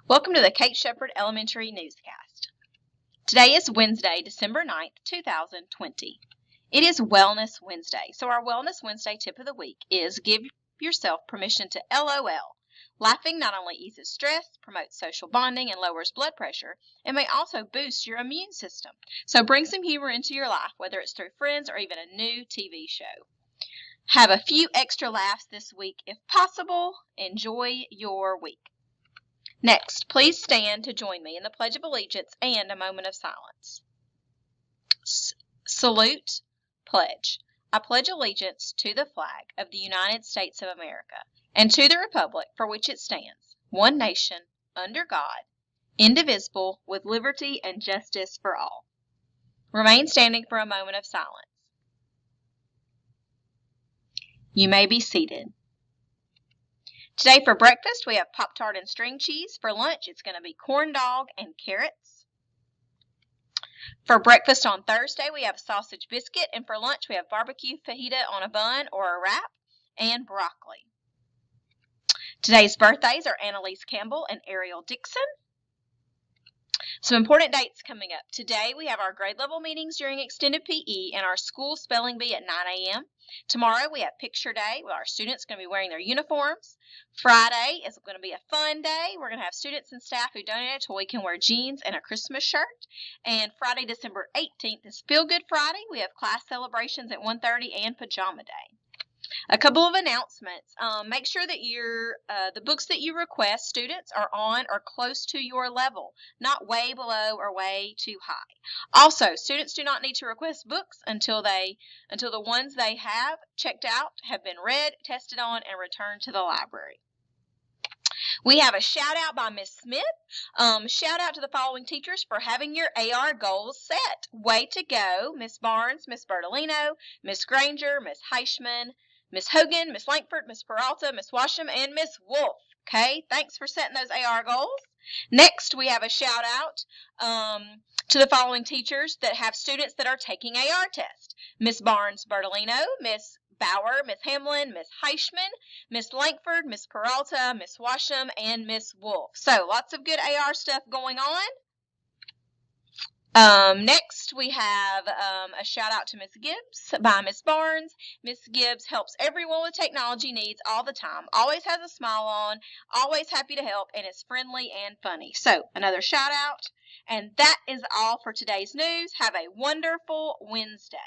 Welcome to the Kate Shepherd Elementary Newscast. Today is Wednesday, December 9th, 2020. It is Wellness Wednesday, so our Wellness Wednesday tip of the week is give yourself permission to LOL. Laughing not only eases stress, promotes social bonding, and lowers blood pressure, it may also boost your immune system. So bring some humor into your life, whether it's through friends or even a new TV show. Have a few extra laughs this week if possible. Enjoy your week. Next, please stand to join me in the Pledge of Allegiance and a moment of silence. Salute, pledge. I pledge allegiance to the flag of the United States of America and to the republic for which it stands, one nation, under God, indivisible, with liberty and justice for all. Remain standing for a moment of silence. You may be seated. Today for breakfast, we have Pop-Tart and string cheese. For lunch, it's going to be corn dog and carrots. For breakfast on Thursday, we have a sausage biscuit. And for lunch, we have barbecue fajita on a bun or a wrap and broccoli. Today's birthdays are Annalise Campbell and Ariel Dixon. Some important dates coming up. Today, we have our grade level meetings during extended PE and our school spelling bee at 9 a.m. Tomorrow, we have picture day where our students are going to be wearing their uniforms. Friday is going to be a fun day. We're going to have students and staff who donate a toy can wear jeans and a Christmas shirt. And Friday, December 18th is Feel Good Friday. We have class celebrations at 1:30 and Pajama Day. A couple of announcements. Make sure that the books that you request, students, are on or close to your level, not way below or way too high. Also, students do not need to request books until the ones they have checked out have been read, tested on, and returned to the library. We have a shout out by Miss Smith. Shout out to the following teachers for having your AR goals set. Way to go, Miss Barnes, Miss Bertolino, Miss Granger, Miss Heichman, Miss Hogan, Miss Langford, Miss Peralta, Miss Washam, and Miss Wolf. Okay, thanks for setting those AR goals. Next, we have a shout out to the following teachers that have students that are taking AR tests. Miss Barnes Bertolino, Miss Bauer, Miss Hamlin, Miss Heichman, Miss Langford, Miss Peralta, Miss Washam, and Miss Wolf. So lots of good AR stuff going on. Next, we have a shout out to Miss Gibbs by Miss Barnes. Miss Gibbs helps everyone with technology needs all the time. Always has a smile on, always happy to help, and is friendly and funny. So another shout out. And that is all for today's news. Have a wonderful Wednesday.